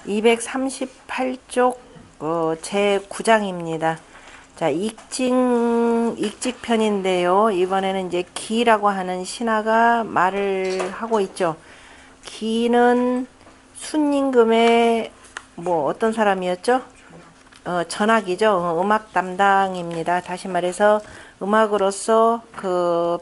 238쪽 제9장입니다. 자, 익직편인데요. 이번에는 이제 기라고 하는 신하가 말을 하고 있죠. 기는 순임금의 어떤 사람이었죠? 전학이죠. 음악 담당입니다. 다시 말해서 음악으로서 그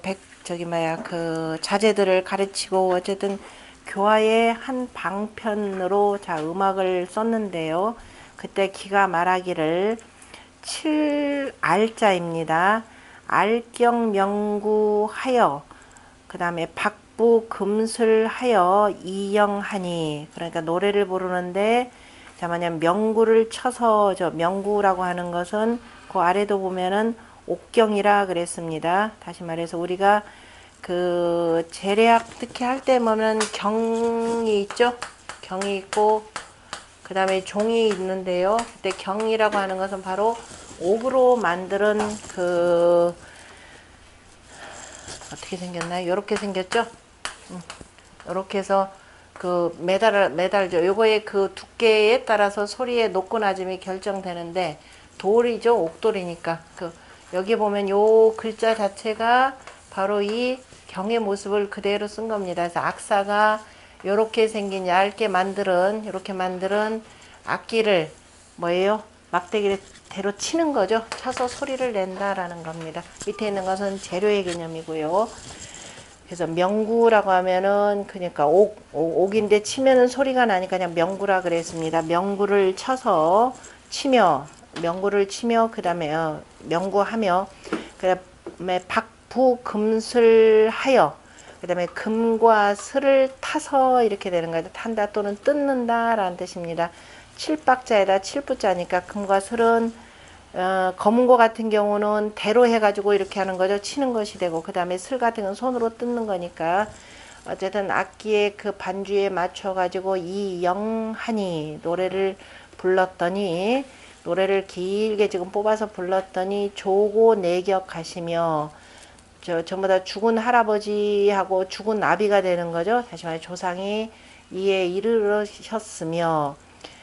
자제들을 가르치고 어쨌든 교화의 한 방편으로 음악을 썼는데요. 그때 기가 말하기를 7알자입니다. 알경명구하여 그 다음에 박부 금술하여 이영하니, 그러니까 노래를 부르는데 만약 명구를 쳐서, 명구라고 하는 것은 그 아래도 보면은 옥경이라 그랬습니다. 다시 말해서 우리가 재래악 특히 할 때 보면 경이 있죠. 경이 있고 그 다음에 종이 있는데요. 그때 경이라고 하는 것은 바로 옥으로 만드는 어떻게 생겼나요? 요렇게 생겼죠. 요렇게 해서 매달죠. 요거의 두께에 따라서 소리의 높고 낮음이 결정되는데, 돌이죠. 옥돌이니까. 여기 보면 요 글자 자체가 바로 이 경의 모습을 그대로 쓴 겁니다. 그래서 악사가 요렇게 생긴 얇게 만드는, 요렇게 만드는 악기를 막대기로 치는 거죠. 쳐서 소리를 낸다라는 겁니다. 밑에 있는 것은 재료의 개념이고요. 그래서 명구라고 하면은 그러니까 옥인데 치면은 소리가 나니까 그냥 명구라 그랬습니다. 명구를 쳐서 명구를 치며 그다음에 명구하며 그다음에 박부 금술하여 그다음에 금과 슬을 타서 이렇게 되는 거예요. 탄다 또는 뜯는다라는 뜻입니다. 칠박자에다 칠부자니까 금과 슬은 검은 거 같은 경우는 대로 해가지고 이렇게 하는 거죠. 치는 것이 되고, 그 다음에 슬 같은 건 손으로 뜯는 거니까, 어쨌든 악기의 반주에 맞춰가지고 이영하니 노래를 불렀더니, 노래를 길게 지금 뽑아서 불렀더니 조고 내격하시며, 전부 다 죽은 할아버지하고 죽은 나비가 되는 거죠. 다시 말해 조상이 이에 이르셨으며,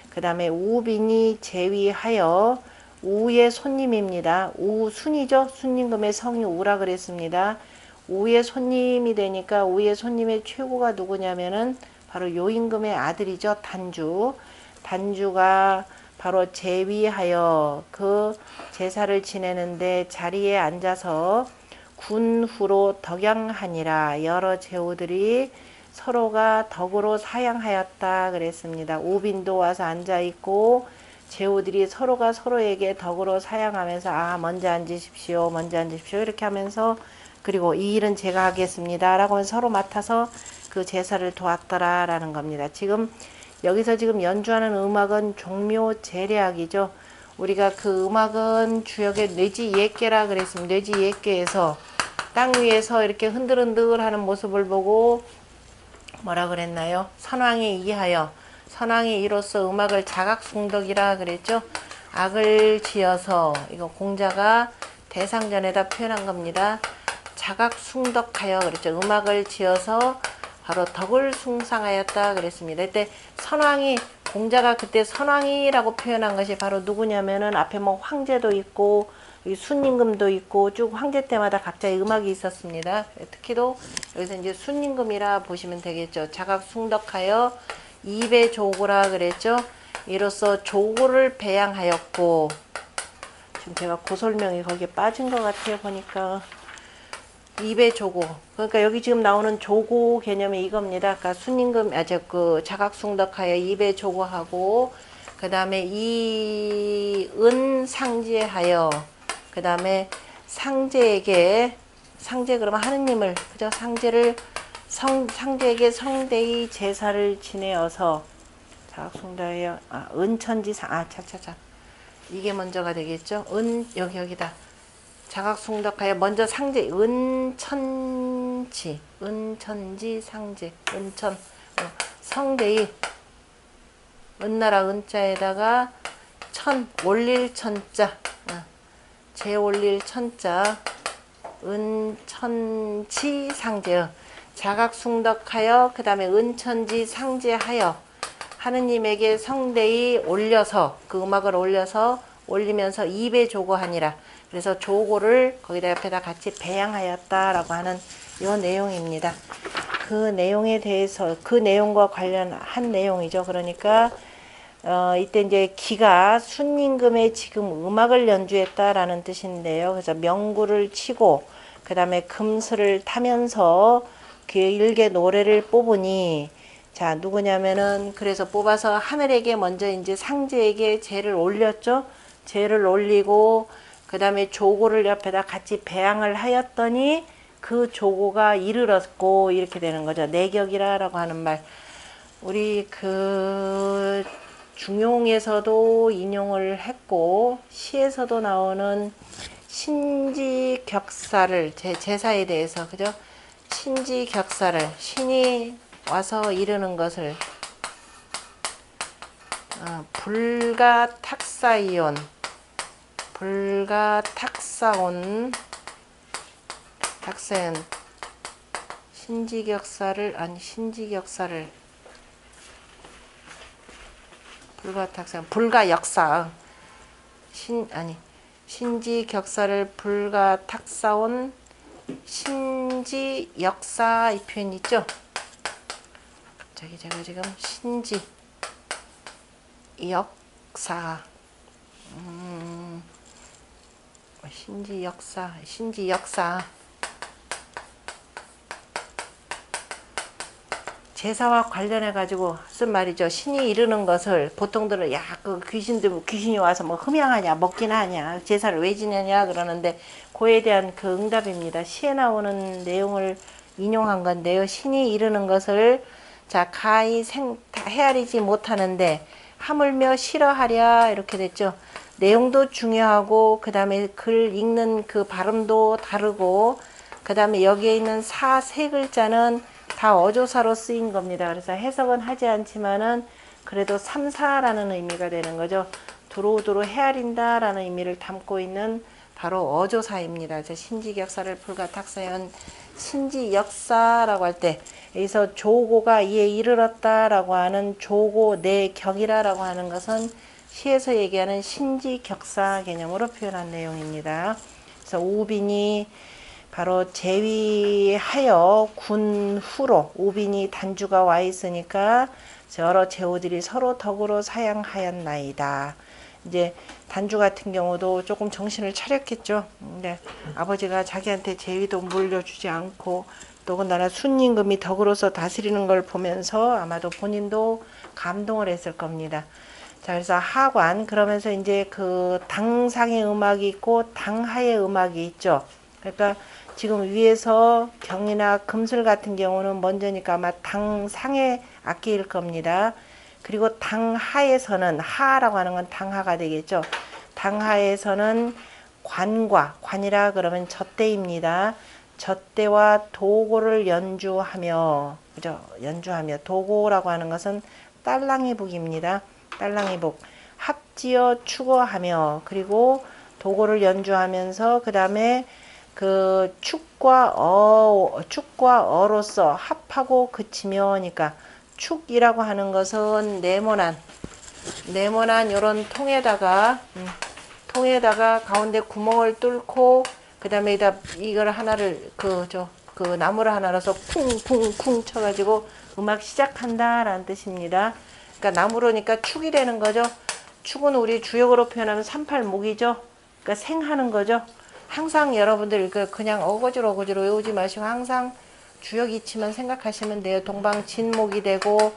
그 다음에 우빈이 제위하여, 우의 손님입니다. 우순이죠. 순임금의 성이 우라 그랬습니다. 우의 손님이 되니까 우의 손님의 최고가 누구냐면은 바로 요임금의 아들이죠. 단주. 단주가 바로 제위하여 제사를 지내는데 자리에 앉아서 군후로 덕양하니라. 여러 제후들이 서로가 덕으로 사양하였다 그랬습니다. 우빈도 와서 앉아있고 제후들이 서로가 서로에게 덕으로 사양하면서 먼저 앉으십시오. 먼저 앉으십시오. 이렇게 하면서 그리고 이 일은 제가 하겠습니다. 라고 하면서 서로 맡아서 그 제사를 도왔더라 라는 겁니다. 여기서 연주하는 음악은 종묘 재래악이죠. 우리가 음악은 주역의 뇌지 예계라 그랬습니다. 뇌지 예계에서 땅 위에서 이렇게 흔들흔들 하는 모습을 보고 뭐라 그랬나요? 선왕에 이하여 선왕이 이로써 음악을 자각숭덕이라 그랬죠. 악을 지어서, 이거 공자가 대상전에다 표현한 겁니다. 자각숭덕하여 그랬죠. 음악을 지어서 바로 덕을 숭상하였다 그랬습니다. 그때 공자가 그때 선왕이라고 표현한 것이 바로 누구냐면은 앞에 황제도 있고 순임금도 있고 쭉 황제 때마다 각자의 음악이 있었습니다. 특히도 여기서 이제 순임금이라 보시면 되겠죠. 자각숭덕하여 입에 조고라 그랬죠. 이로써 조고를 배양하였고, 지금 제가 고설명이 거기에 빠진 것 같아요. 보니까 입에 조고, 그러니까 여기 지금 나오는 조고 개념이 이겁니다. 그러니까 순임금 자각숭덕하여 입에 조고하고, 그 다음에 이은 상제하여, 그 다음에 상제 그러면 하느님을, 그죠? 상제에게 성대의 제사를 지내어서 자각숭덕하여 은천지상 이게 먼저가 되겠죠. 여기다 자각숭덕하여 먼저 상제 은천지 상제 성대의 은나라 은자에다가 올릴 천자 올릴 천자 은천지 상제 자각숭덕하여 그 다음에 은천지 상제하여 하느님에게 성대히 올려서 그 음악을 올리면서 입에 조고하니라. 그래서 조고를 거기다 옆에다 같이 배양하였다라고 하는 이 내용입니다. 그 내용에 대해서 그 내용과 관련한 내용이죠. 그러니까 이때 이제 기가 순임금의 지금 음악을 연주했다라는 뜻인데요. 그래서 명구를 치고 그 다음에 금슬을 타면서 길게 노래를 뽑으니, 자, 누구냐면은, 그래서 뽑아서 하늘에게 먼저 이제 상제에게 제를 올렸죠. 제를 올리고, 그 다음에 조고를 옆에다 같이 배양을 하였더니, 그 조고가 이르렀고, 이렇게 되는 거죠. 내격이라고 하는 말. 우리 그, 중용에서도 인용을 했고, 시에서도 나오는 신지격사를, 제사에 대해서, 그죠? 신지격사를, 신이 와서 이르는 것을 불가탁사이온, 불가탁사온, 탁사연, 신지격사를, 아니 신지격사를, 불가탁사, 불가역사, 신지격사를 불가탁사온 신지역사, 이 표현 있죠? 저기 제가 지금 신지역사, 신지역사 제사와 관련해 가지고 쓴 말이죠. 신이 이르는 것을 보통들은, 야, 그 귀신이 와서 뭐 흠양하냐, 먹긴 하냐, 제사를 왜 지내냐 그러는데, 그에 대한 그 응답입니다. 시에 나오는 내용을 인용한 건데요. 신이 이르는 것을, 자, 가히 헤아리지 못하는데 하물며 싫어하랴, 이렇게 됐죠. 내용도 중요하고, 그 다음에 글 읽는 그 발음도 다르고, 그 다음에 여기에 있는 세 글자는 다 어조사로 쓰인 겁니다. 그래서 해석은 하지 않지만은 그래도 삼사라는 의미가 되는 거죠. 두루두루 헤아린다 라는 의미를 담고 있는 바로 어조사입니다. 신지격사를 불가탁사연 신지역사라고 할 때, 여기서 조고가 이에 이르렀다 라고 하는 조고 내격이라고 하는 것은 시에서 얘기하는 신지격사 개념으로 표현한 내용입니다. 그래서 우빈이 바로 제위하여 군 후로, 우빈이 단주가 와 있으니까 여러 제후들이 서로 덕으로 사양하였나이다. 이제 단주 같은 경우도 조금 정신을 차렸겠죠. 근데 아버지가 자기한테 제위도 물려주지 않고, 더군다나 순임금이 덕으로서 다스리는 걸 보면서 아마도 본인도 감동을 했을 겁니다. 자, 그래서 하관, 그러면서 이제 그 당상의 음악이 있고 당하의 음악이 있죠. 그러니까 지금 위에서 경이나 금술 같은 경우는 먼저니까 아마 당상의 악기일 겁니다. 그리고 당하에서는, 하라고 하는 건 당하가 되겠죠. 당하에서는 관이라 그러면 젖대입니다. 젖대와 도고를 연주하며, 그죠? 연주하며, 도고라고 하는 것은 딸랑이북입니다. 딸랑이북. 합지어 추거하며, 그리고 도고를 연주하면서 그 다음에 그 축과 어로서 합하고 그치며니까, 축이라고 하는 것은 네모난 요런 통에다가 가운데 구멍을 뚫고, 그 다음에 이걸 하나를 그 나무를 하나 넣어서 쿵쿵쿵 쳐가지고 음악 시작한다라는 뜻입니다. 그러니까 나무로니까 축이 되는 거죠. 축은 우리 주역으로 표현하면 38목이죠. 그러니까 생하는 거죠. 항상 여러분들 그냥 어거지로 외우지 마시고 항상 주역 이치만 생각하시면 돼요. 동방 진목이 되고,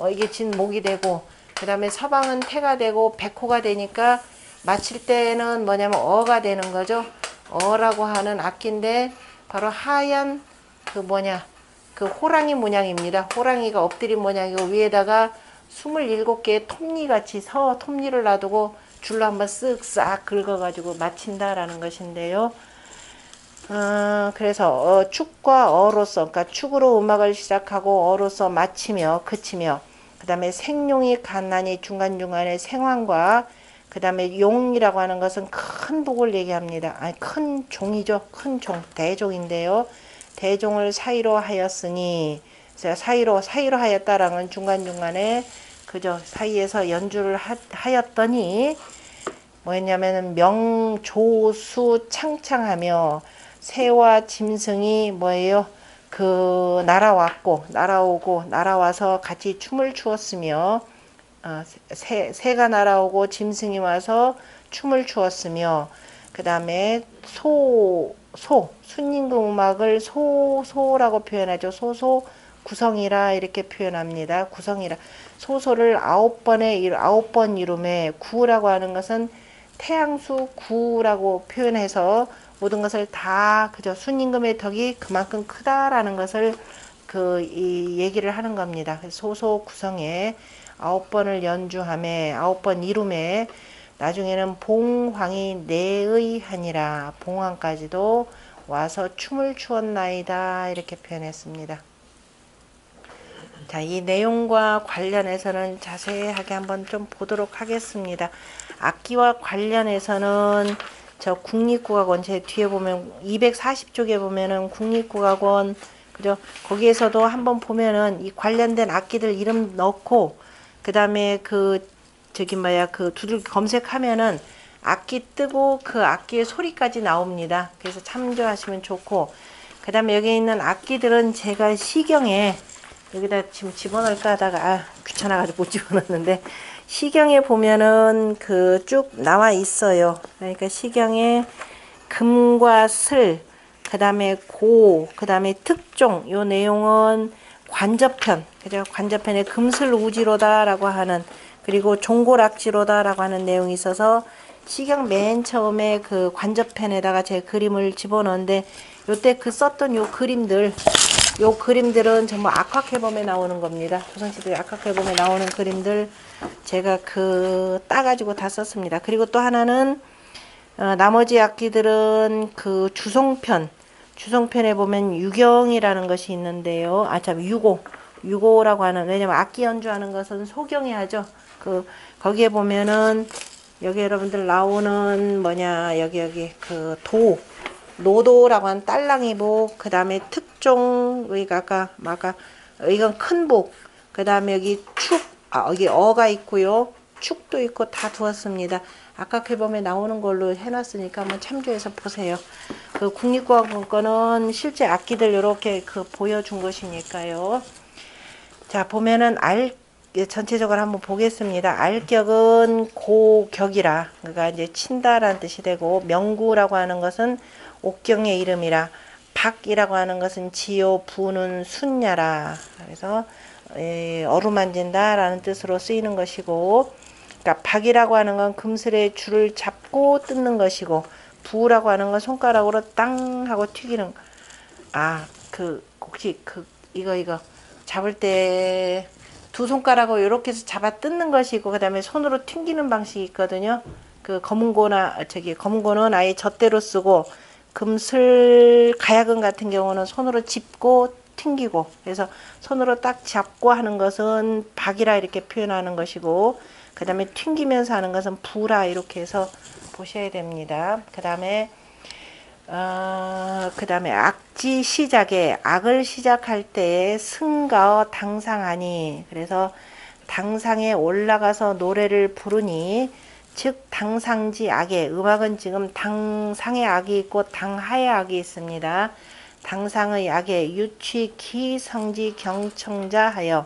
이게 진목이 되고, 그 다음에 서방은 태가 되고 백호가 되니까 마칠 때는 뭐냐면 어가 되는 거죠. 어라고 하는 악기인데 바로 하얀 그 호랑이 모양입니다. 호랑이가 엎드린 모양이고, 위에다가 27개의 톱니같이 톱니를 놔두고 줄로 한번 쓱싹 긁어가지고 마친다라는 것인데요. 그래서 축과 어로서, 그러니까 축으로 음악을 시작하고 어로서 마치며 그치며, 그 다음에 생용이 갓난이 중간중간에 생황과, 그 다음에 용이라고 하는 것은 큰 복을 얘기합니다. 아니, 큰 종이죠. 큰 종, 대종인데요. 대종을 사이로 하였으니, 사이로 하였다라는 중간중간에 그저 사이에서 연주를 하였더니 뭐였냐면은 명조수 창창하며 새와 짐승이 뭐예요? 그 날아와서 같이 춤을 추었으며 새가 날아오고 짐승이 와서 춤을 추었으며 그 다음에 순임금 음악을 소소라고 표현하죠. 소소 구성이라 이렇게 표현합니다. 구성이라 소소를 9번 이름에 구라고 하는 것은 태양수 구라고 표현해서 모든 것을 다 그저 순임금의 덕이 그만큼 크다라는 것을 이 얘기를 하는 겁니다. 소소 구성에 9번을 연주함에 9번 이름에 나중에는 봉황이 내의하니라 봉황까지도 와서 춤을 추었나이다 이렇게 표현했습니다. 자, 이 내용과 관련해서는 자세하게 한번 좀 보도록 하겠습니다. 악기와 관련해서는 저 국립국악원 제 뒤에 보면 240쪽에 보면은 국립국악원 그죠? 거기에서도 한번 보면은 이 관련된 악기들 이름 넣고 그 다음에 그 두들 검색하면은 악기 뜨고 그 악기의 소리까지 나옵니다. 그래서 참조하시면 좋고 그 다음에 여기 있는 악기들은 제가 시경에 여기다 지금 집어넣을까 하다가 귀찮아가지고 못 집어넣는데 시경에 보면은 그 쭉 나와 있어요. 그러니까 시경에 금과 슬, 그 다음에 그 다음에 특종, 요 내용은 관저편, 그죠? 관저편에 금슬우지로다라고 하는 그리고 종골악지로다라고 하는 내용이 있어서 시경 맨 처음에 그 관저편에다가 제 그림을 집어넣었는데 요때 그 썼던 요 그림들은 전부 악화앨범에 나오는 겁니다. 조선시대 악화앨범에 나오는 그림들 제가 따가지고 다 썼습니다. 그리고 또 하나는 나머지 악기들은 그 주송편에 보면 유경이라는 것이 있는데요. 유고라고 하는, 왜냐면 악기 연주하는 것은 소경이 하죠. 거기에 보면은 여기 여러분들 나오는 여기 노도라고 하는 딸랑이복, 그 다음에 특종, 여기가 이건 큰복, 그 다음에 여기 여기 어가 있고요. 축도 있고 다 두었습니다. 아까 앨범에 나오는 걸로 해놨으니까 한번 참조해서 보세요. 그 국립국악원 거는 실제 악기들 이렇게 보여준 것이니까요. 자, 보면은 전체적으로 한번 보겠습니다. 알격은 고격이라, 그러니까 이제 친다라는 뜻이 되고, 명구라고 하는 것은 옥경의 이름이라, 박이라고 하는 것은 지요 부는 순야라. 그래서 어루만진다라는 뜻으로 쓰이는 것이고, 그러니까 박이라고 하는 건 금슬의 줄을 잡고 뜯는 것이고, 부라고 하는 건 손가락으로 땅 하고 튀기는. 혹시 이거 잡을 때 두 손가락으로 이렇게 해서 잡아 뜯는 것이고, 그 다음에 손으로 튕기는 방식이 있거든요. 검은고는 아예 젖대로 쓰고, 금슬 가야금 같은 경우는 손으로 짚고 튕기고, 그래서 손으로 딱 잡고 하는 것은 박이라 이렇게 표현하는 것이고, 그 다음에 튕기면서 하는 것은 부라 이렇게 해서 보셔야 됩니다. 그 다음에 악지 시작에, 악을 시작할 때에 승가어 당상하니, 그래서 당상에 올라가서 노래를 부르니, 즉 당상지 악에, 음악은 지금 당상의 악이 있고 당하의 악이 있습니다. 당상의 악에 유취 기성지 경청자 하여,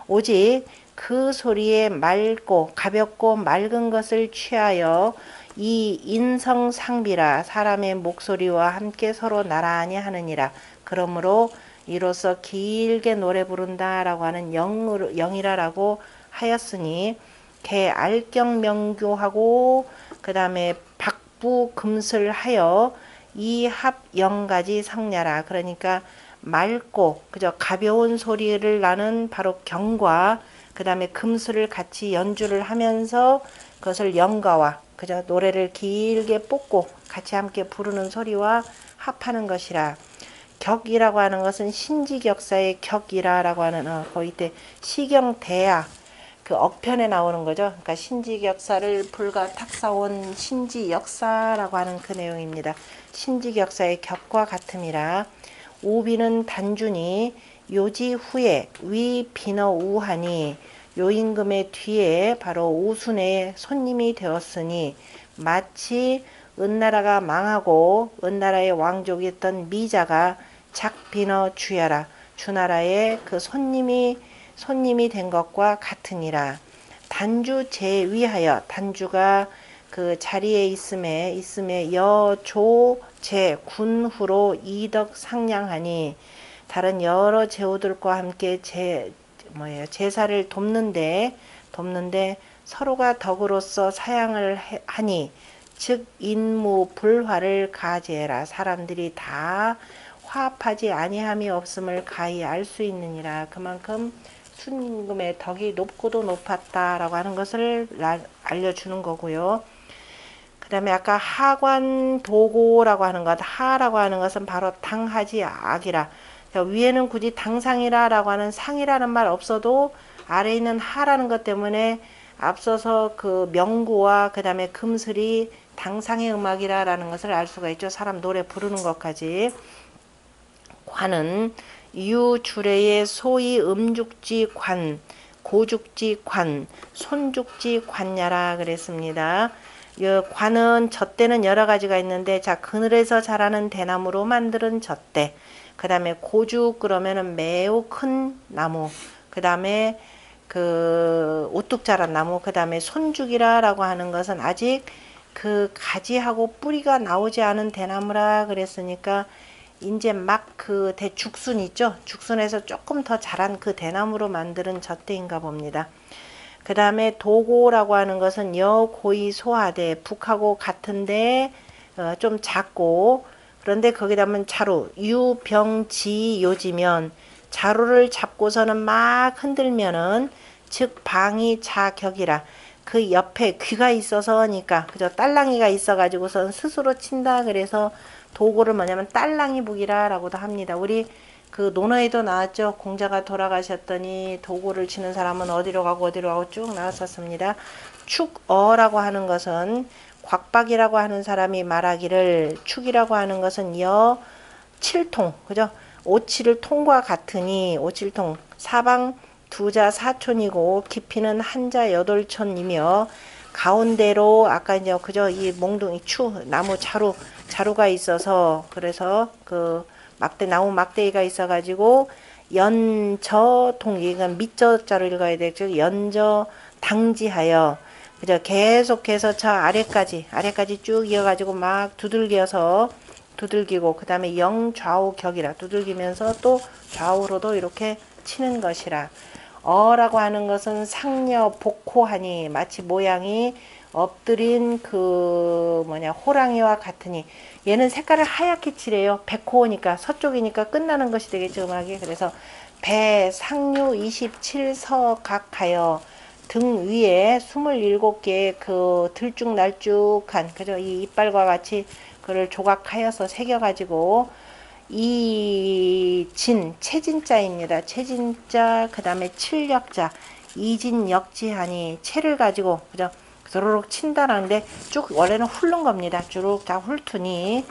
오직 그 소리에 맑고 가볍고 맑은 것을 취하여 이 인성상비라, 사람의 목소리와 함께 서로 나란히 하느니라. 그러므로 이로써 길게 노래 부른다라고 하는 영이라라고 하였으니, 개 알경명교하고 그 다음에 박부 금슬하여 이 합영가지 성냐라. 그러니까 맑고 그저 가벼운 소리를 나는 바로 경과, 그 다음에 금슬을 같이 연주를 하면서 그것을 영가와 그저 노래를 길게 뽑고 같이 함께 부르는 소리와 합하는 것이라. 격이라고 하는 것은 신지격사의 격이라라고 하는 거의 때 시경대야 그 억편에 나오는 거죠. 그러니까 신지격사를 불가 탁사온 신지역사라고 하는 그 내용입니다. 신지격사의 격과 같음이라. 오비는 단준히 요지 후에 위 비너 우하니, 요임금의 뒤에 바로 오순의 손님이 되었으니 마치 은나라가 망하고 은나라의 왕족이었던 미자가 작비너 주야라 주나라의 그 손님이 된 것과 같으니라. 단주 제위하여 단주가 그 자리에 있음에 여조 제 군후로 이덕 상량하니 다른 여러 제후들과 함께 제사를 돕는데 서로가 덕으로서 사양을 하니 즉 인무 불화를 가지해라. 사람들이 다 화합하지 아니함이 없음을 가히 알 수 있느니라. 그만큼 순임금의 덕이 높고도 높았다라고 하는 것을 알려주는 거고요. 그 다음에 아까 하관도고라고 하는 것, 하라고 하는 것은 바로 당하지 악이라. 위에는 굳이 당상이라라고 하는 상이라는 말 없어도 아래에 있는 하라는 것 때문에 앞서서 그 명구와 그 다음에 금슬이 당상의 음악이라는 것을 알 수가 있죠. 사람 노래 부르는 것까지. 관은 유주례의 소위 음죽지 관, 고죽지 관, 손죽지 관야라 그랬습니다. 관은 젖대는 여러 가지가 있는데, 자, 그늘에서 자라는 대나무로 만드는 젖대. 그 다음에 고죽 그러면은 매우 큰 나무. 그 다음에 그 오뚝 자란 나무. 그 다음에 손죽이라고 하는 것은 아직 그 가지하고 뿌리가 나오지 않은 대나무라 그랬으니까 이제 막 그 대죽순 있죠. 죽순에서 조금 더 자란 그 대나무로 만드는 젖대인가 봅니다. 그 다음에 도고라고 하는 것은 여고이 소하대, 북하고 같은데 좀 작고, 그런데 거기다 하면 자루, 유병지 요지면, 자루를 잡고서는 막 흔들면은 즉 방이 자격이라. 그 옆에 귀가 있어서니까, 그죠? 딸랑이가 있어가지고선 스스로 친다. 그래서 도고를 뭐냐면 딸랑이 북이라고도 합니다. 우리 그 논어에도 나왔죠. 공자가 돌아가셨더니 도고를 치는 사람은 어디로 가고 쭉 나왔었습니다. 축어라고 하는 것은 곽박이라고 하는 사람이 말하기를, 축이라고 하는 것은 여 칠통, 그죠? 오칠을 통과 같으니, 오칠통 사방 두자 사촌이고 깊이는 한자 여덟촌이며 가운데로 아까 이제 그죠? 이 몽둥이 나무 자루가 있어서, 그래서 그 나무 막대기가 있어가지고 연저동, 이건 밑저자로 읽어야 되죠. 연저 당지하여, 그죠? 계속해서 저 아래까지 쭉 이어가지고 막 두들기고, 그 다음에 영좌우 격이라, 두들기면서 또 좌우로도 이렇게 치는 것이라. 어라고 하는 것은 상녀 복호하니, 마치 모양이 엎드린 그 호랑이와 같으니, 얘는 색깔을 하얗게 칠해요. 백호니까 서쪽이니까 끝나는 것이 되겠죠, 음악이. 그래서 배 상류 27서각하여, 등 위에 27개의 그 들쭉날쭉한, 그죠? 이 이빨과 같이 그를 조각하여서 새겨가지고, 체진자입니다. 체진자, 그 다음에 칠력자, 이진역지하니, 채를 가지고, 그죠? 도로록 친다라는데, 쭉 원래는 훑는 겁니다. 쭉 다 훑으니,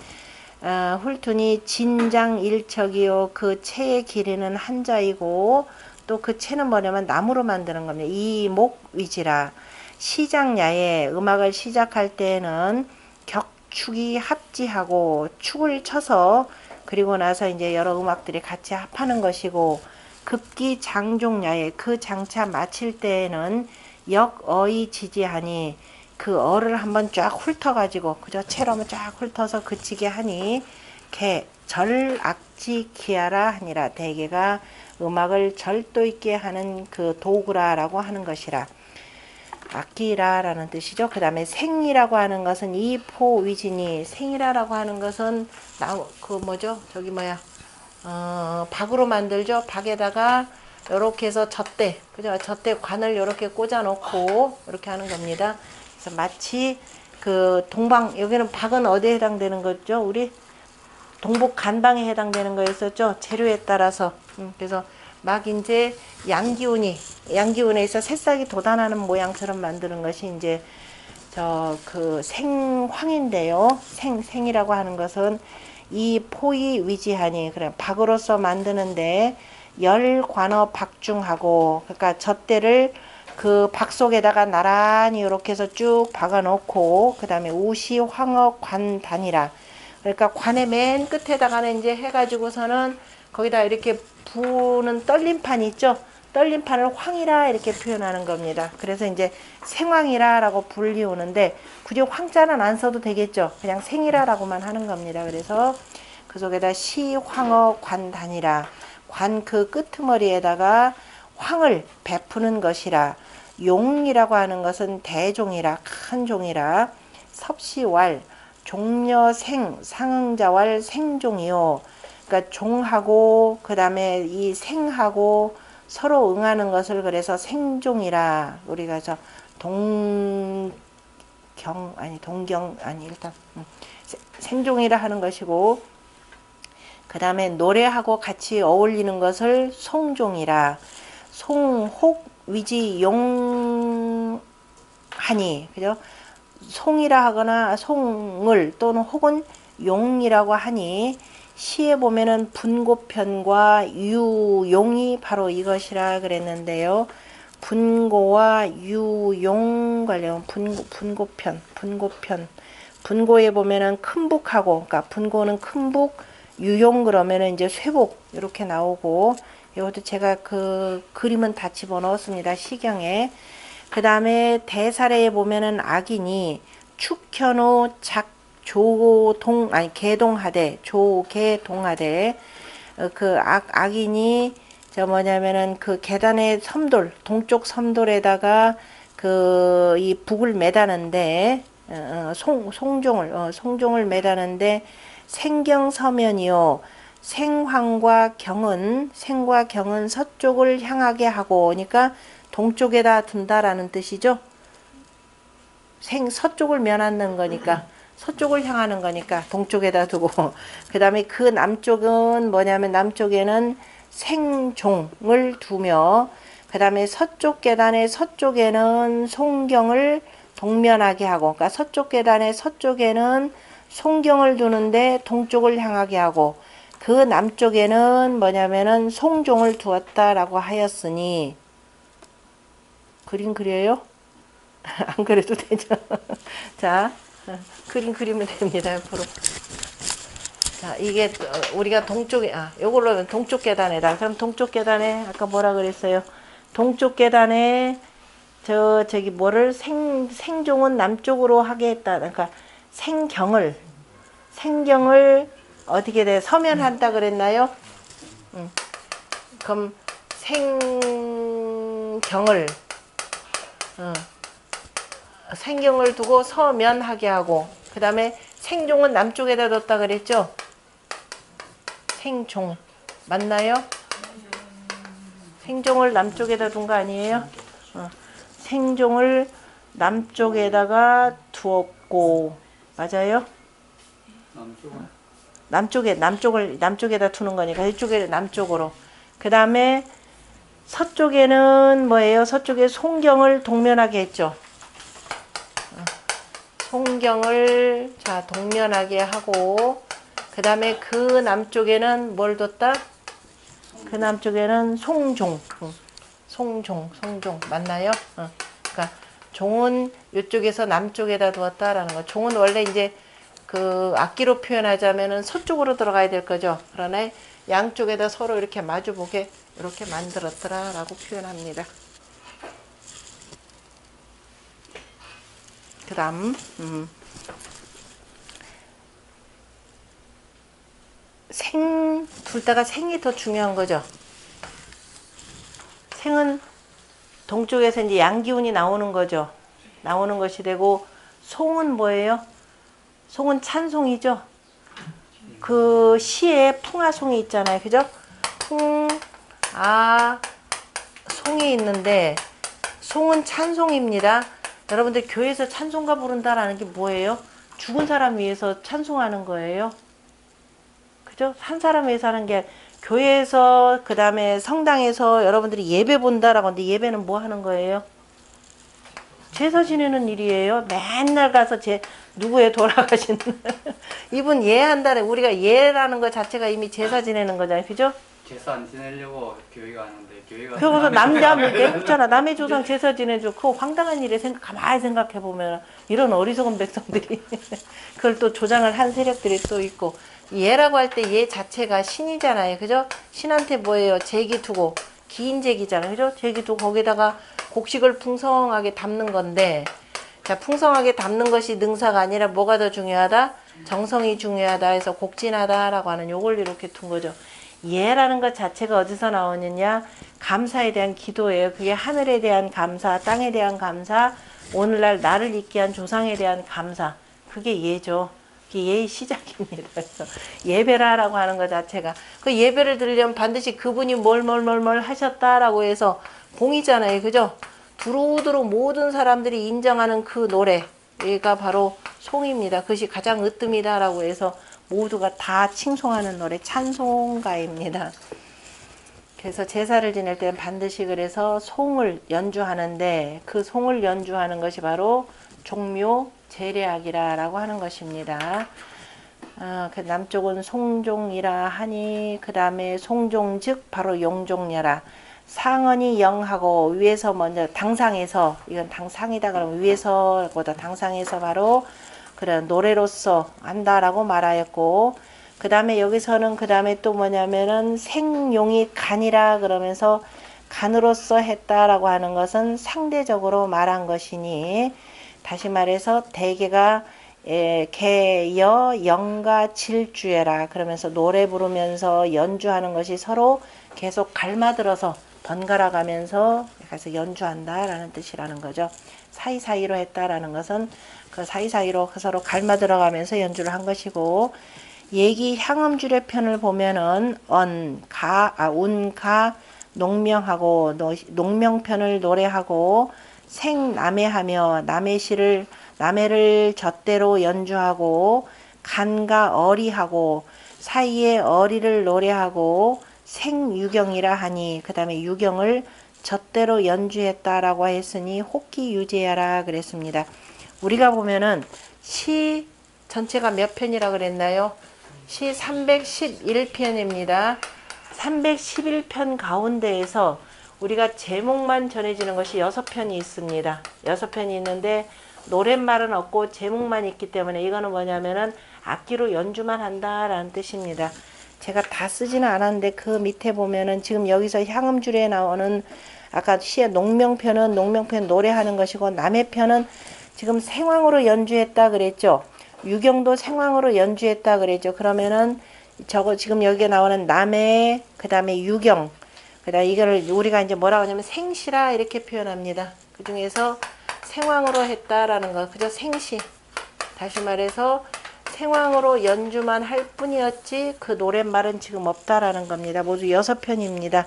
진장일척이요. 그 채의 길이는 한자이고, 또 그 채는 뭐냐면 나무로 만드는 겁니다. 이목위지라. 시작야에 음악을 시작할 때는 격축이 합지하고 축을 쳐서, 그리고 나서 이제 여러 음악들이 같이 합하는 것이고, 급기 장종야에 그 장차 마칠 때에는 역어이 지지하니, 그 어를 한번 쫙 훑어가지고, 그죠? 채로 한번 쫙 훑어서 그치게 하니, 절악지 기하라 하니라. 대개가 음악을 절도 있게 하는 그 도구라라고 하는 것이라. 악기라라는 뜻이죠. 그 다음에 생이라고 하는 것은 이포위진이, 생이라라고 하는 것은 박으로 만들죠. 박에다가 요렇게 해서 젖대, 그죠? 젖대 관을 요렇게 꽂아 놓고 이렇게 하는 겁니다. 그래서 마치 그 여기는 박은 어디에 해당되는 거죠? 우리 동복 간방에 해당되는 거였었죠. 재료에 따라서. 그래서 막 이제 양기운에서 새싹이 돋아나는 모양처럼 만드는 것이 이제 그 생황인데요. 생이라고 하는 것은 이 포이 위지하니, 그래 박으로서 만드는데 열관어 박중하고, 그러니까 젖대를 그 박 속에다가 나란히 이렇게 해서 쭉 박아 놓고, 그 다음에 우시 황어 관 단이라. 그러니까 관의 맨 끝에다가는 이제 해가지고서는 거기다 이렇게 부는 떨림판 있죠? 떨림판을 황이라 이렇게 표현하는 겁니다. 그래서 이제 생황이라라고 불리우는데 굳이 황자는 안 써도 되겠죠. 그냥 생이라라고만 하는 겁니다. 그래서 그 속에다 시황어 관단이라, 관 그 끄트머리에다가 황을 베푸는 것이라. 용이라고 하는 것은 대종이라, 큰 종이라. 섭시왈 종려생 상응자왈 생종이요. 그러니까 종하고 그 다음에 이 생하고 서로 응하는 것을 그래서 생종이라. 우리가 저 동경 아니 일단 생종이라 하는 것이고, 그 다음에 노래하고 같이 어울리는 것을 송종이라. 송혹 위지 용하니, 그죠? 송이라 하거나 송을 또는 혹은 용이라고 하니, 시에 보면은 분고편과 유용이 바로 이것이라 그랬는데요. 분고와 유용 관련 분고편. 분고에 보면은 큰북하고, 그러니까 분고는 큰북, 유용 그러면은 이제 쇠복 이렇게 나오고, 이것도 제가 그 그림은 다 집어넣었습니다. 시경에. 그 다음에 대사례에 보면은 악인이 축현호 개동하되, 조개동하되, 그 악인이 저 뭐냐면은 그 계단의 섬돌, 동쪽 섬돌에다가 그 이 북을 매다는데, 송종을 매다는데, 생경서면이요. 생과 경은 서쪽을 향하게 하고, 그러니까 동쪽에다 둔다라는 뜻이죠. 서쪽을 면하는 거니까, 서쪽을 향하는 거니까 동쪽에다 두고, 그 다음에 그 남쪽은 뭐냐면, 남쪽에는 생종을 두며, 그 다음에 서쪽 계단의 서쪽에는 송경을 동면하게 하고, 그러니까 서쪽 계단의 서쪽에는 송경을 두는데 동쪽을 향하게 하고, 그 남쪽에는 뭐냐면은 송종을 두었다라고 하였으니, 그림 그려요? 안 그려도 되죠. 자, 그림 그리면 됩니다. 앞으로. 자, 이게 우리가 동쪽에, 요걸로 동쪽 계단에다. 그럼 동쪽 계단에 아까 뭐라 그랬어요? 동쪽 계단에 저기 뭐를 생종은 남쪽으로 하게 했다. 그러니까 생경을 어떻게 돼? 서면한다 그랬나요? 그럼 생경을 두고 서면하게 하고, 그 다음에 생종은 남쪽에다 뒀다 그랬죠? 생종 맞나요? 생종을 남쪽에다 둔 거 아니에요? 생종을 남쪽에다가 두었고, 맞아요? 남쪽에다 두는 거니까 이쪽에 남쪽으로. 그 다음에 서쪽에는 뭐예요? 서쪽에 송경을 동면하게 했죠. 송경을 동면하게 하고, 그 다음에 그 남쪽에는 뭘 뒀다? 그 남쪽에는 송종 맞나요? 그러니까 종은 이쪽에서 남쪽에다 두었다라는 거. 종은 원래 이제 그 악기로 표현하자면은 서쪽으로 들어가야 될 거죠. 그러나 양쪽에다 서로 이렇게 마주보게 이렇게 만들었더라라고 표현합니다. 그 다음 둘 다가 생이 더 중요한 거죠. 생은 동쪽에서 이제 양기운이 나오는 거죠. 나오는 것이 되고, 송은 뭐예요? 송은 찬송이죠. 그 시에 풍아송이 있잖아요. 그죠? 송이 있는데, 송은 찬송입니다. 여러분들 교회에서 찬송가 부른다라는 게 뭐예요? 죽은 사람 위해서 찬송하는 거예요. 그죠? 한 사람 위해서 하는 게, 교회에서 그 다음에 성당에서 여러분들이 예배 본다라고 하는데, 예배는 뭐 하는 거예요? 제사 지내는 일이에요. 맨날 가서 누구의 돌아가신 이분 예한다래. 우리가 예라는 것 자체가 이미 제사 지내는 거잖아요. 그죠? 제사 안 지내려고 교회 가는데 교회가 그러고서 남자 내국잖아. 남의 조상 제사 지내줘. 그거 황당한 일에 가만히 생각해 보면 이런 어리석은 백성들이 그걸 또 조장을 한 세력들이 또 있고, 예라고 할 때 예 자체가 신이잖아요. 그죠? 신한테 뭐예요? 제기 두고 기인 제기잖아요. 그죠? 제기 두고 거기다가 곡식을 풍성하게 담는 건데, 자, 풍성하게 담는 것이 능사가 아니라 뭐가 더 중요하다? 정성이 중요하다 해서 곡진하다라고 하는 요걸 이렇게 둔 거죠. 예라는 것 자체가 어디서 나오느냐? 감사에 대한 기도예요. 그게 하늘에 대한 감사, 땅에 대한 감사, 오늘날 나를 있게 한 조상에 대한 감사. 그게 예죠. 그게 예의 시작입니다. 그래서 예배라라고 하는 것 자체가, 그 예배를 드리려면 반드시 그분이 뭘 하셨다라고 해서 봉이잖아요. 그죠? 두루두루 모든 사람들이 인정하는 그 노래가 바로 송입니다. 그것이 가장 으뜸이다라고 해서 모두가 다 칭송하는 노래, 찬송가입니다. 그래서 제사를 지낼 때는 반드시 그래서 송을 연주하는데, 그 송을 연주하는 것이 바로 종묘 제례악이라고 하는 것입니다. 그 남쪽은 송종이라 하니, 그 다음에 송종 즉 바로 용종녀라. 상언이 영하고 위에서 먼저 당상에서, 이건 당상이다 그러면 위에서보다 당상에서 바로 그런 노래로서 한다라고 말하였고, 그 다음에 여기서는 그 다음에 또 뭐냐면은 생용이 간이라 그러면서 간으로서 했다라고 하는 것은 상대적으로 말한 것이니, 다시 말해서 대개가 개여 영가 질주해라 그러면서 노래 부르면서 연주하는 것이 서로 계속 갈마들어서 번갈아 가면서 가서 연주한다라는 뜻이라는 거죠. 사이사이로 했다라는 것은 그 사이사이로 서로 갈마들어 가면서 연주를 한 것이고, 얘기 향음주례 편을 보면은 운가 농명하고 농명편을 노래하고 생남해하며 남해를 젖대로 연주하고 간가 어리하고 사이에 어리를 노래하고 생유경이라 하니, 그 다음에 유경을 젖대로 연주했다라고 했으니 혹기유제야라 그랬습니다. 우리가 보면은 시 전체가 몇 편이라 그랬나요? 시 311편입니다. 311편 가운데에서 우리가 제목만 전해지는 것이 6편이 있습니다. 6편이 있는데 노랫말은 없고 제목만 있기 때문에 이거는 뭐냐면은 악기로 연주만 한다라는 뜻입니다. 제가 다 쓰지는 않았는데 그 밑에 보면은 지금 여기서 향음주례에 나오는 아까 시의 농명편은 농명편 노래하는 것이고, 남해편은 지금 생황으로 연주했다 그랬죠. 유경도 생황으로 연주했다 그랬죠. 그러면은 저거 지금 여기에 나오는 남해, 그 다음에 유경, 그 다음에 이거를 우리가 이제 뭐라고 하냐면 생시라 이렇게 표현합니다. 그 중에서 생황으로 했다라는 거, 그저 생시. 다시 말해서 생황으로 연주만 할 뿐이었지 그 노랫말은 지금 없다라는 겁니다. 모두 6편입니다.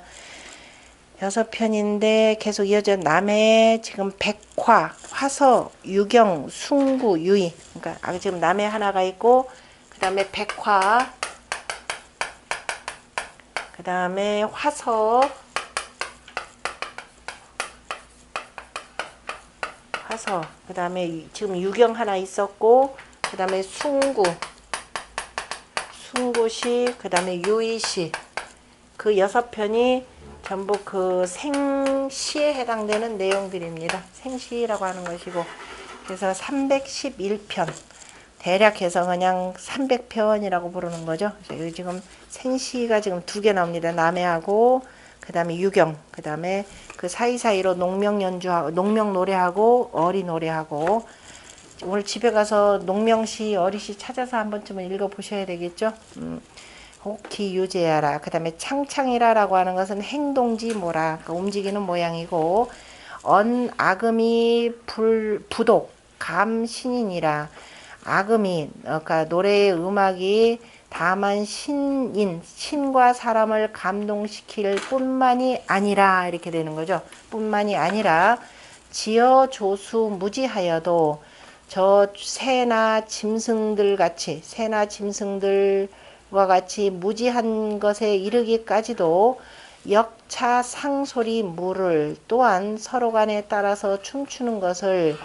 6편인데 계속 이어져 남해, 지금 백화, 화서, 유경, 숭구, 유의. 그러니까 지금 남해 하나가 있고, 그 다음에 백화, 그 다음에 화서, 그 다음에 지금 유경 하나 있었고, 그 다음에 숭구시, 그 다음에 유의시. 그 6편이 전부 그 생시에 해당되는 내용들입니다. 생시라고 하는 것이고, 그래서 311편. 대략 해서 그냥 300편이라고 부르는 거죠. 여기 지금 생시가 지금 2개 나옵니다. 남해하고, 그 다음에 유경, 그 다음에 그 사이사이로 농명 연주하고, 농명 노래하고, 어리 노래하고, 오늘 집에 가서 농명시, 어리시 찾아서 한 번쯤은 읽어보셔야 되겠죠. 혹기 유제하라. 그 다음에 창창이라라고 하는 것은 행동지 뭐라, 그러니까 움직이는 모양이고, 악음이 부독, 감신인이라. 악음이, 그러니까 노래의 음악이 다만 신과 사람을 감동시킬 뿐만이 아니라, 이렇게 되는 거죠. 뿐만이 아니라 지어 조수 무지하여도 저 새나 짐승들과 같이 무지한 것에 이르기까지도 역차 상소리 물을 또한 서로 간에 따라서 춤추는 것을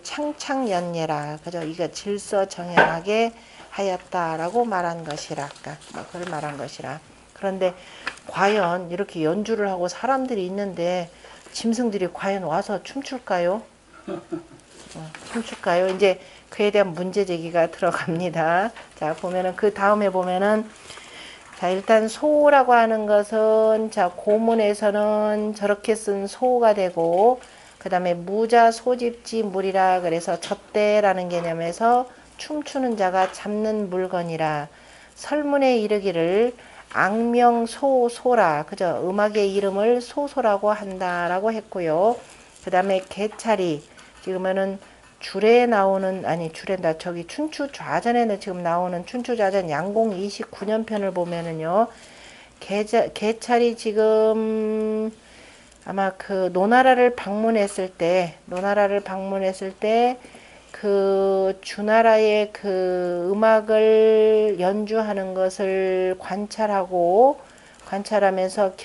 창창연예라. 그죠? 이거 질서정연하게 하였다라고 말한 것이라. 그걸 말한 것이라. 그런데 과연 이렇게 연주를 하고 사람들이 있는데 짐승들이 과연 와서 춤출까요? 춤출까요? 이제 그에 대한 문제 제기가 들어갑니다. 자, 보면은 그 다음에 보면은 자, 일단 소라고 하는 것은 자, 고문에서는 저렇게 쓴 소가 되고 그다음에 무자 소집지 물이라 그래서 젖대라는 개념에서 춤추는 자가 잡는 물건이라 설문에 이르기를 악명소소라 그죠? 음악의 이름을 소소라고 한다라고 했고요. 그다음에 개찰이 지금은 줄에 나오는 아니 줄에다 저기 춘추좌전에는 지금 나오는 춘추좌전 양공 29년 편을 보면은요. 개찰이 지금 아마 그 노나라를 방문했을 때 그 주나라의 그 음악을 연주하는 것을 관찰하면서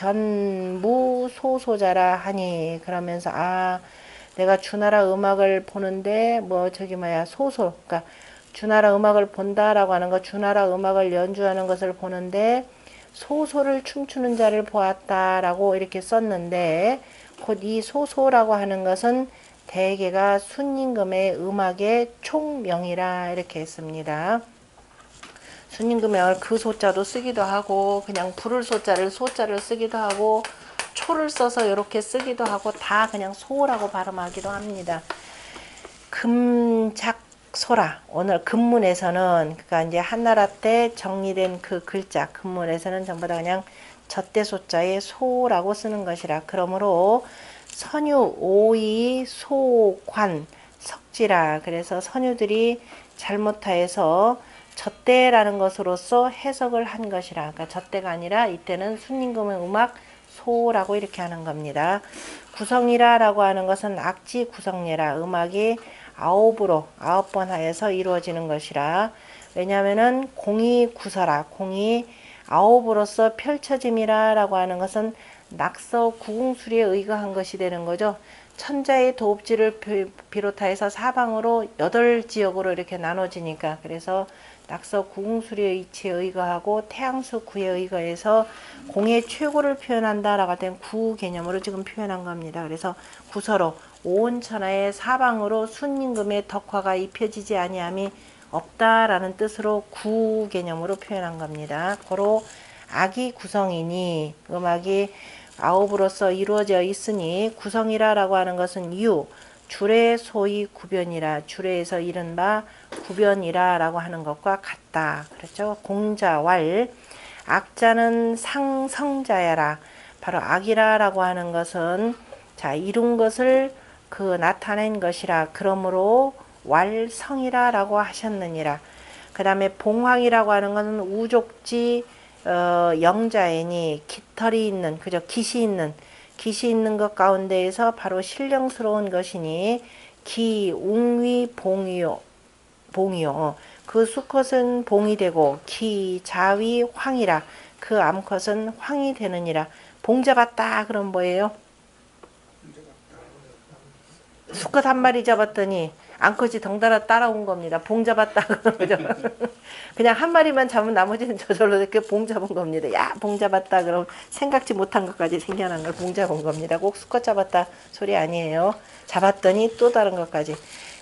견무소소자라 하니 그러면서 아 내가 주나라 음악을 보는데 뭐 저기 뭐야 소소 그러니까 주나라 음악을 본다라고 하는 거 주나라 음악을 연주하는 것을 보는데 소소를 춤추는 자를 보았다라고 이렇게 썼는데 곧 이 소소라고 하는 것은 대개가 순임금의 음악의 총명이라 이렇게 했습니다. 순임금의 그 소자도 쓰기도 하고 그냥 부를 소자를 쓰기도 하고 초를 써서 이렇게 쓰기도 하고 다 그냥 소라고 발음하기도 합니다. 금작소라 오늘 금문에서는 그러니까 이제 한나라 때 정리된 그 글자 금문에서는 전부 다 그냥 젖대소자에 소라고 쓰는 것이라 그러므로 선유 오이 소관 석지라 그래서 선유들이 잘못하여서 젖대라는 것으로서 해석을 한 것이라 그러니까 젖대가 아니라 이때는 순임금의 음악 소라고 이렇게 하는 겁니다. 구성이라라고 하는 것은 악지 구성례라 음악이 아홉 번 하여서 이루어지는 것이라 왜냐하면은 공이 구서라 공이 아홉으로서 펼쳐짐이라라고 하는 것은 낙서 구궁술에 의거한 것이 되는 거죠. 천자의 도읍지를 비롯하여서 사방으로 8지역으로 이렇게 나눠지니까 그래서 낙서 구궁술의 이치에 의거하고 태양수 구에 의거해서 공의 최고를 표현한다라고 할 땐 구 개념으로 지금 표현한 겁니다. 그래서 구서로 온 천하의 사방으로 순임금의 덕화가 입혀지지 아니함이 없다라는 뜻으로 구 개념으로 표현한 겁니다. 고로 악이 구성이니 음악이 아홉으로서 이루어져 있으니 구성이라라고 하는 것은 유 줄의 소위 구변이라 줄에서 이른바 구변이라라고 하는 것과 같다. 그렇죠? 공자왈 악자는 상성자야라 바로 악이라라고 하는 것은 자 이룬 것을 그 나타낸 것이라 그러므로 왈성이라라고 하셨느니라. 그 다음에 봉황이라고 하는 것은 우족지 영자애니 깃털이 있는 그저 깃이 있는 것 가운데에서 바로 신령스러운 것이니 기 웅위 봉이요 그 수컷은 봉이 되고 기 자위 황이라 그 암컷은 황이 되느니라. 봉 잡았다 그럼 뭐예요? 수컷 한 마리 잡았더니 암컷이 덩달아 따라온 겁니다. 봉 잡았다 그러죠. 그냥 한 마리만 잡으면 나머지는 저절로 이렇게 봉 잡은 겁니다. 야, 봉 잡았다 그럼 생각지 못한 것까지 생겨난 걸 봉 잡은 겁니다. 꼭 수컷 잡았다 소리 아니에요. 잡았더니 또 다른 것까지.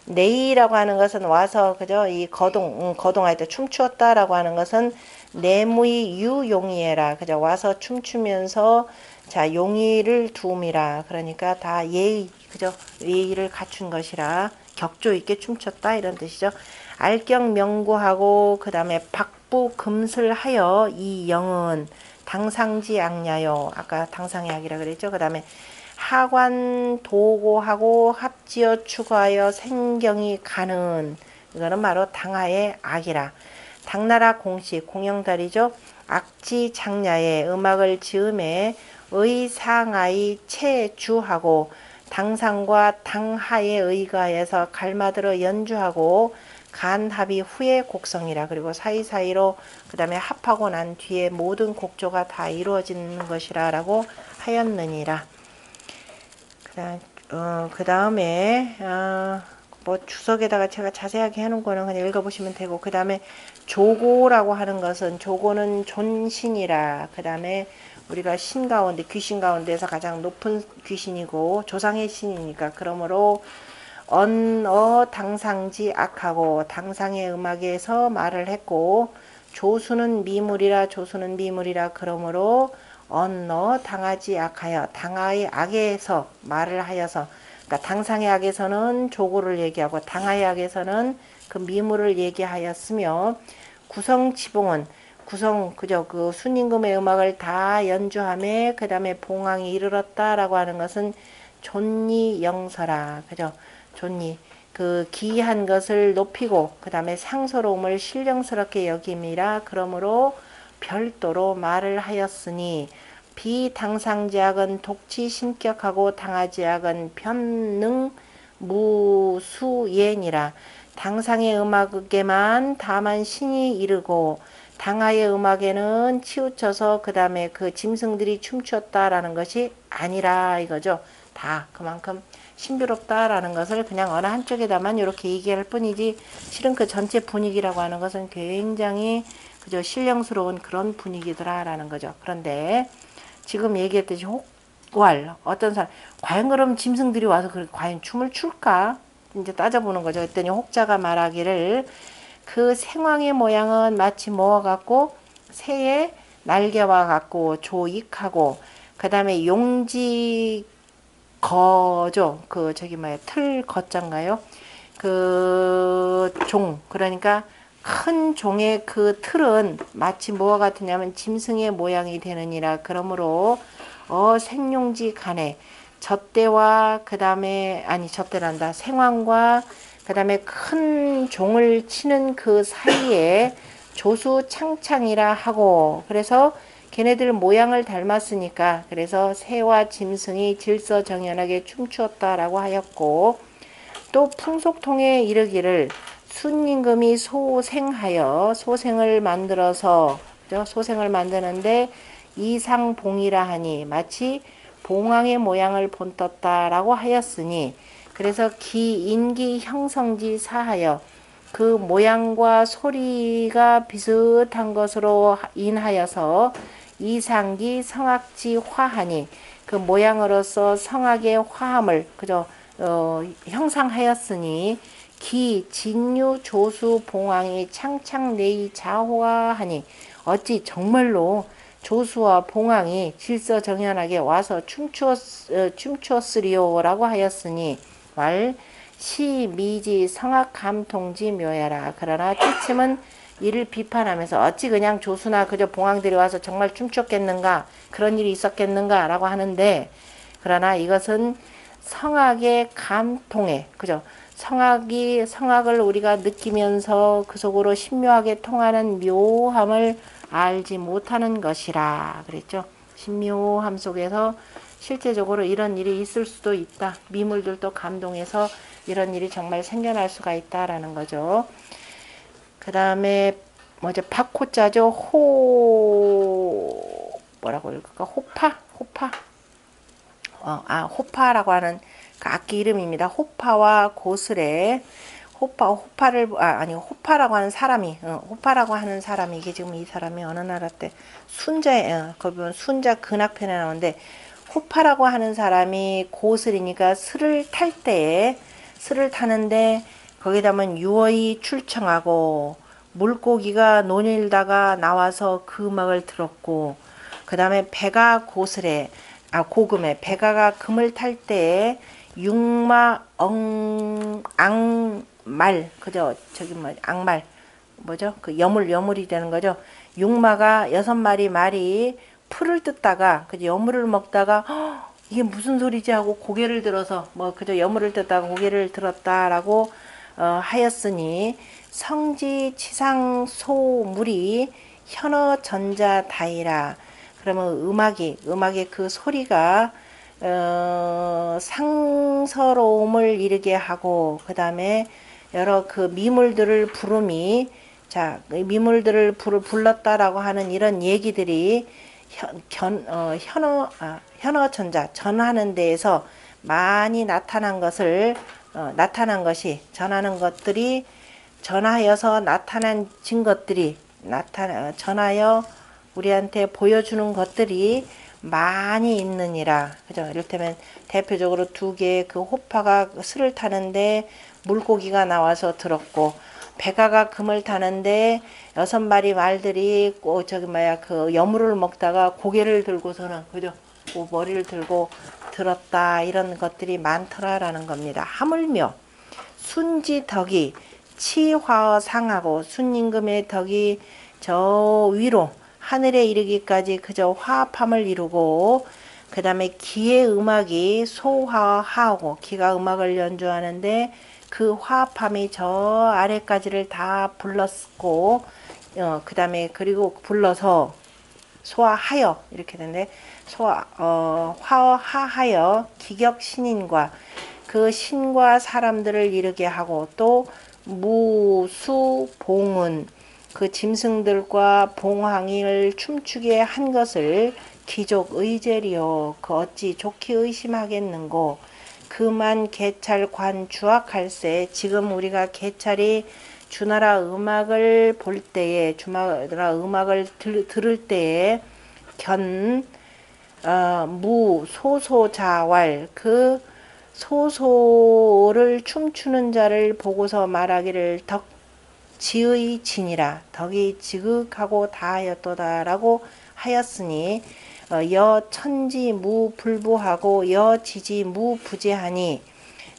내이라고 하는 것은 와서 그죠? 이 거동할 때 춤추었다라고 하는 것은 내무이 유용이해라. 그죠? 와서 춤추면서 자 용의를 두음이라. 그러니까 다 예의 그죠? 예의를 갖춘 것이라. 격조 있게 춤췄다 이런 뜻이죠. 알경 명구하고 그 다음에 박부 금슬하여 이 영은 당상지 악냐요. 아까 당상의 악이라 그랬죠. 그 다음에 하관 도고하고 합지어 추구하여 생경이 가는 이거는 바로 당하의 악이라. 당나라 공식 공영달이죠. 악지 장야에 음악을 지음에 의상하이 체주하고 당상과 당하에 의거하여서 갈마들어 연주하고 간합이 후에 곡성이라. 그리고 사이사이로 그 다음에 합하고 난 뒤에 모든 곡조가 다 이루어지는 것이라 라고 하였느니라. 그 다음에 뭐 주석에다가 제가 자세하게 해놓은 거는 그냥 읽어보시면 되고 그 다음에 조고라고 하는 것은 조고는 존신이라. 그 다음에 우리가 신 가운데 귀신 가운데서 가장 높은 귀신이고 조상의 신이니까 그러므로 언어 당상지 악하고 당상의 음악에서 말을 했고 조수는 미물이라 그러므로 언어 당하지 악하여 당하의 악에서 말을 하여서 그러니까 당상의 악에서는 조고를 얘기하고 당하의 악에서는 그 미물을 얘기하였으며 구성지봉은 그저 그 순임금의 음악을 다 연주하며 그 다음에 봉황이 이르렀다라고 하는 것은 존니 영서라 그죠 존니 그 기이한 것을 높이고 그 다음에 상서로움을 신령스럽게 여김이라 그러므로 별도로 말을 하였으니 비당상지악은 독치 신격하고 당하지악은 편능 무수예니라 당상의 음악에만 다만 신이 이르고 당하의 음악에는 치우쳐서 그 다음에 그 짐승들이 춤추었다라는 것이 아니라 이거죠. 다 그만큼 신비롭다라는 것을 그냥 어느 한쪽에다만 이렇게 얘기할 뿐이지 실은 그 전체 분위기라고 하는 것은 굉장히 그저 신령스러운 그런 분위기더라라는 거죠. 그런데 지금 얘기했듯이 혹왈 어떤 사람 과연 그럼 짐승들이 와서 과연 춤을 출까? 이제 따져보는 거죠. 그랬더니 혹자가 말하기를 그 생황의 모양은 마치 뭐와 같고 새의 날개와 같고 조익하고 그 다음에 용지 거죠. 그 저기 뭐야 틀 거자인가요? 그 종 그러니까 큰 종의 그 틀은 마치 뭐와 같으냐면 짐승의 모양이 되느니라. 그러므로 생용지 간에 젖대와 그 다음에 아니 젖대란다 생황과 그 다음에 큰 종을 치는 그 사이에 조수 창창이라 하고 그래서 걔네들 모양을 닮았으니까 그래서 새와 짐승이 질서정연하게 춤추었다라고 하였고 또 풍속통에 이르기를 순임금이 소생하여 소생을 만들어서 소생을 만드는데 이상봉이라 하니 마치 봉황의 모양을 본떴다라고 하였으니 그래서 기인기 형성지 사하여 그 모양과 소리가 비슷한 것으로 인하여서 이상기 성악지 화하니 그 모양으로서 성악의 화함을 그저 형상하였으니 기 진유 조수 봉황이 창창내이 자호하니 어찌 정말로 조수와 봉황이 질서정연하게 와서 춤추었으리오라고 하였으니 말 시미지 성악감통지 묘야라. 그러나 찌침은 이를 비판하면서 어찌 그냥 조수나 그저 봉황들이 와서 정말 춤췄겠는가 그런 일이 있었겠는가 라고 하는데 그러나 이것은 성악의 감통에 그죠 성악을 우리가 느끼면서 그 속으로 신묘하게 통하는 묘함을 알지 못하는 것이라 그랬죠. 신묘함 속에서 실제적으로 이런 일이 있을 수도 있다. 미물들도 감동해서 이런 일이 정말 생겨날 수가 있다라는 거죠. 그 다음에 뭐죠? 박호자죠. 뭐라고 읽을까? 호파라고 하는 그 악기 이름입니다. 호파와 고스레 호파라고 하는 사람이 호파라고 하는 사람이 이게 지금 이 사람이 어느 나라 때 거기 보면 순자 근학편에 나오는데 호파라고 하는 사람이 고슬이니까 슬을 타는데 거기다 보면 유어이 출청하고 물고기가 논일다가 나와서 그 음악을 들었고 그 다음에 배가 고금에 배가가 금을 탈 때에 융마 앙말 그죠 저기 뭐 악말 뭐죠 그 여물이 되는 거죠. 융마가 6마리 말이 풀을 뜯다가 그죠 여물을 먹다가 이게 무슨 소리지 하고 고개를 들어서 뭐 그저 여물을 뜯다가 고개를 들었다라고 하였으니 성지 치상 소물이 현어 전자 다이라. 그러면 음악의 그 소리가 상서로움을 이르게 하고 그 다음에 여러 그 미물들을 부름이 미물들을 불렀다라고 하는 이런 얘기들이 현어전자 전하는 데에서 많이 나타난 것이 전하는 것들이 전하여서 나타난 증것들이 전하여 우리한테 보여주는 것들이 많이 있느니라. 그죠? 이를테면 대표적으로 두 개의 그 호파가 슬을 타는데 물고기가 나와서 들었고, 백아가 금을 타는데 6마리 말들이 그 여물을 먹다가 고개를 들고서는, 그죠? 그 머리를 들고 들었다. 이런 것들이 많더라라는 겁니다. 하물며 순지덕이 치화어 상하고, 순임금의 덕이 저 위로 하늘에 이르기까지 그저 화합함을 이루고, 그 다음에 기의 음악이 소화하고, 기가 음악을 연주하는데 그 화합함이 저 아래까지를 다 불렀고, 그 다음에 그리고 불러서 소화하여 이렇게 되는데, 화하여 기격신인과 그 신과 사람들을 이르게 하고, 또 무수봉은 그 짐승들과 봉황이를 춤추게 한 것을 기족 의제리요 그 어찌 좋게 의심하겠는고. 그만 개찰관 주악할세. 지금 우리가 개찰이 주나라 음악을 볼 때에, 주나라 음악을 들을 때에 무소소자왈 그 소소를 춤추는 자를 보고서 말하기를 덕지의 진이라. 덕이 지극하고 다하였도다라고 하였으니, 여천지 무불부하고 여지지 무부재하니,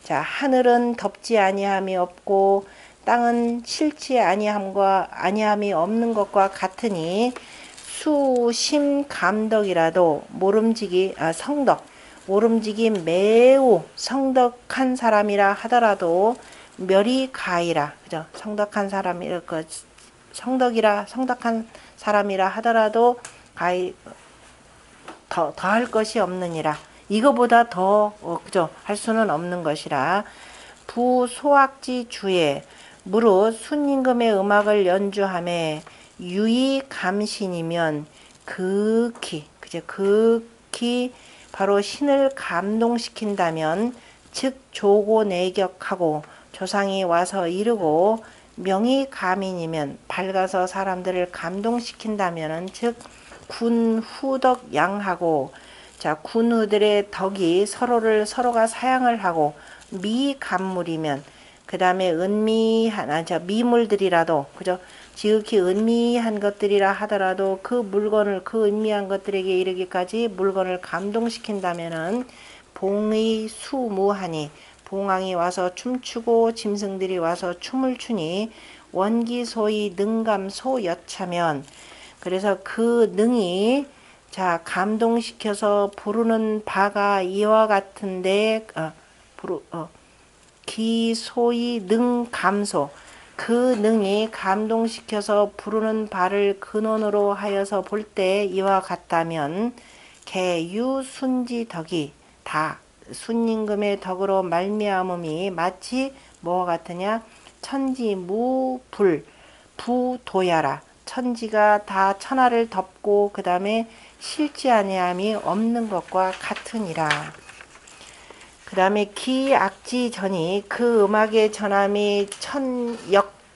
자, 하늘은 덥지 아니함이 없고 땅은 싫지 아니함이 없는 것과 같으니, 수심 감덕이라도 모름지기 매우 성덕한 사람이라 하더라도 멸이 가이라. 그죠? 성덕한 사람이라 하더라도 더할 것이 없느니라. 이거보다 더 그죠? 할 수는 없는 것이라. 부소악지 주에 무릇 순임금의 음악을 연주함에 유의 감신이면 극히 바로 신을 감동시킨다면, 즉 조고 내격하고 조상이 와서 이르고, 명의 감인이면 밝아서 사람들을 감동시킨다면은, 즉 군후덕 양하고, 자, 군후들의 덕이 서로가 사양을 하고, 미감물이면, 그 다음에 미물들이라도, 그죠? 지극히 은미한 것들이라 하더라도 그 물건을, 그 은미한 것들에게 이르기까지 물건을 감동시킨다면은, 봉의 수무하니, 봉황이 와서 춤추고 짐승들이 와서 춤을 추니, 원기소의 능감소 여차면, 그래서 그 능이, 자, 감동시켜서 부르는 바가 이와 같은데, 기소의 능감소, 그 능이 감동시켜서 부르는 바를 근원으로 하여서 볼 때 이와 같다면, 개유순지덕이 다 순임금의 덕으로 말미암음이 마치 뭐와 같으냐, 천지무불 부도야라. 천지가 다 천하를 덮고 그 다음에 실지 아니함이 없는 것과 같으니라. 그 다음에 기악지전이 그 음악의 전함이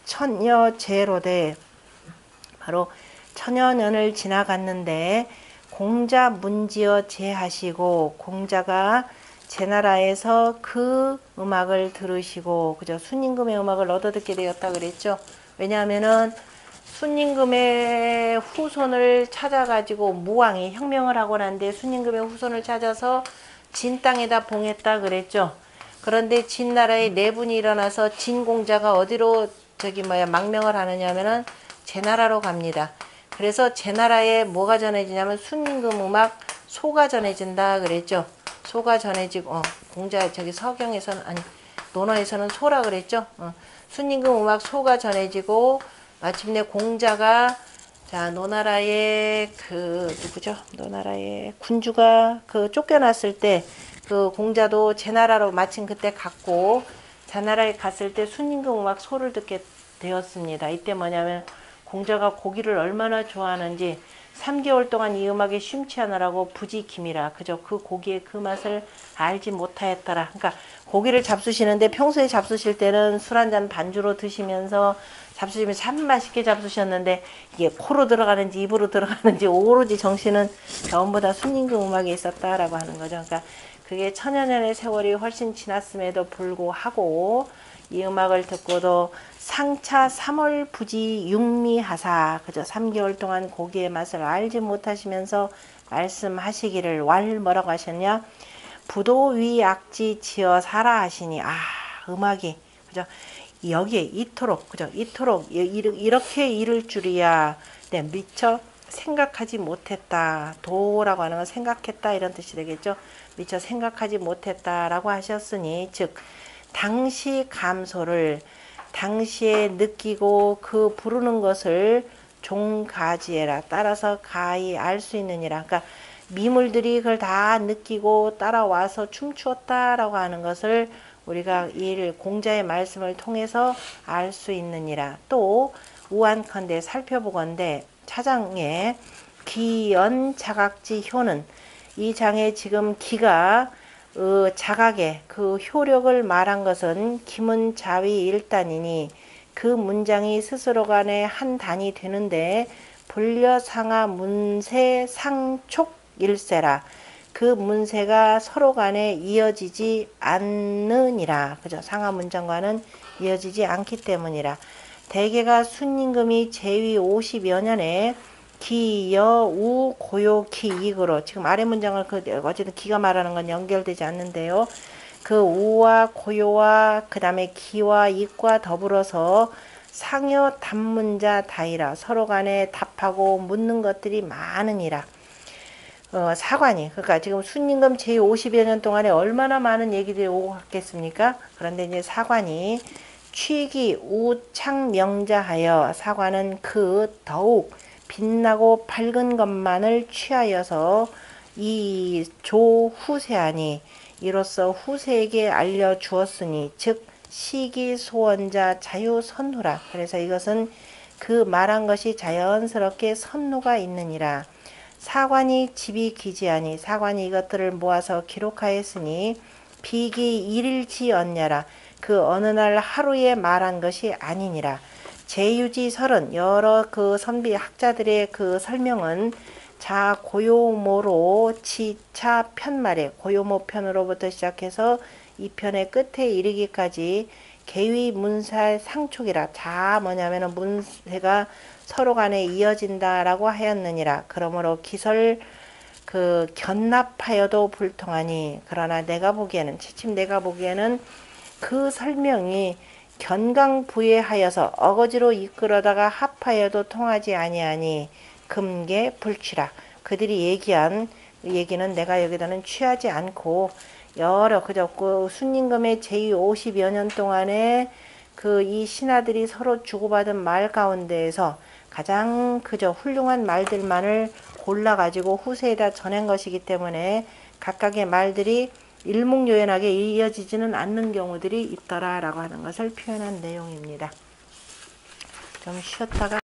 천여제로되, 바로 천여년을 지나갔는데 공자 문지어 제하시고, 공자가 제나라에서 그 음악을 들으시고, 그죠? 순임금의 음악을 얻어듣게 되었다 그랬죠. 왜냐하면은 순임금의 후손을 찾아가지고 무왕이 혁명을 하고 난데 순임금의 후손을 찾아서 진 땅에다 봉했다 그랬죠. 그런데 진나라에 내분이 일어나서 진공자가 어디로 망명을 하느냐면은 제나라로 갑니다. 그래서 제나라에 뭐가 전해지냐면 순임금 음악 소가 전해진다 그랬죠. 소가 전해지고, 공자 서경에서는, 아니 논어에서는 소라 그랬죠. 순임금 음악 소가 전해지고, 마침내 공자가, 자, 노나라의 노나라의 군주가 쫓겨났을 때, 공자도 제나라로 마침 그때 갔고, 제나라에 갔을 때 순임금 음악 소를 듣게 되었습니다. 이때 뭐냐면 공자가 고기를 얼마나 좋아하는지 3개월 동안 이 음악에 심취하느라고 부지김이라, 그저 그 고기의 그 맛을 알지 못하였더라. 그러니까 고기를 잡수시는데 평소에 잡수실 때는 술 한 잔 반주로 드시면서 잡수시면 참 맛있게 잡수셨는데 이게 코로 들어가는지 입으로 들어가는지 오로지 정신은 병원보다 순임금 음악에 있었다라고 하는 거죠. 그러니까 그게 천여년의 세월이 훨씬 지났음에도 불구하고 이 음악을 듣고도 상차 3월 부지 육미하사, 그저 3개월 동안 고기의 맛을 알지 못하시면서 말씀하시기를, 왈 뭐라고 하셨냐? 부도 위 악지 지어 살아 하시니. 음악이 그죠? 여기에 이토록, 그죠? 이토록 이렇게 이를 줄이야. 네, 미처 생각하지 못했다. 도라고 하는 건 생각했다 이런 뜻이 되겠죠. 미처 생각하지 못했다라고 하셨으니, 즉 당시 감소를 당시에 느끼고 그 부르는 것을 종가지해라. 따라서 가히 알 수 있느니라. 그러니까 미물들이 그걸 다 느끼고 따라와서 춤추었다라고 하는 것을 우리가 이 공자의 말씀을 통해서 알 수 있느니라. 또 우한컨대 살펴보건대 차장에 기연 자각지 효는, 이 장에 지금 기가 자각의 그 효력을 말한 것은 기문 자위 일단이니 그 문장이 스스로 간에 한 단이 되는데 불려 상하 문세 상촉 일세라. 그 문세가 서로 간에 이어지지 않느니라. 그죠? 상하 문장과는 이어지지 않기 때문이라. 대개가 순임금이 제위 50여 년에 기여우 고요 기익으로, 지금 아래 문장을 어쨌든 기가 말하는 건 연결되지 않는데요. 그 우와 고요와 그 다음에 기와 익과 더불어서 상여 답문자 다이라, 서로 간에 답하고 묻는 것들이 많으니라. 사관이, 그러니까 지금 순임금 제50여 년 동안에 얼마나 많은 얘기들이 오고 갔겠습니까? 그런데 이제 사관이 취기 우창명자하여, 사관은 그 더욱 빛나고 밝은 것만을 취하여서 이 조후세하니, 이로써 후세에게 알려주었으니, 즉 시기소원자 자유선후라. 그래서 이것은 그 말한 것이 자연스럽게 선후가 있느니라. 사관이 집이 기지하니, 사관이 이것들을 모아서 기록하였으니 비기 일일지언냐라. 그 어느 날 하루에 말한 것이 아니니라. 제유지설은 여러 그 선비 학자들의 그 설명은 자 고요모로 지차 편말에, 고요모 편으로부터 시작해서 이 편의 끝에 이르기까지 개위 문살 상촉이라. 자 뭐냐면은 문세가 서로 간에 이어진다라고 하였느니라. 그러므로 기설 그 견납하여도 불통하니, 그러나 내가 보기에는, 채침 내가 보기에는 그 설명이 견강부회하여서 어거지로 이끌어다가 합하여도 통하지 아니하니 금계 불취라. 그들이 얘기한 얘기는 내가 여기다는 취하지 않고 여러 그저 그 순임금의 제 50여 년 동안에 그 이 신하들이 서로 주고받은 말 가운데에서 가장 그저 훌륭한 말들만을 골라가지고 후세에다 전한 것이기 때문에 각각의 말들이 일목요연하게 이어지지는 않는 경우들이 있더라라고 하는 것을 표현한 내용입니다. 좀 쉬었다가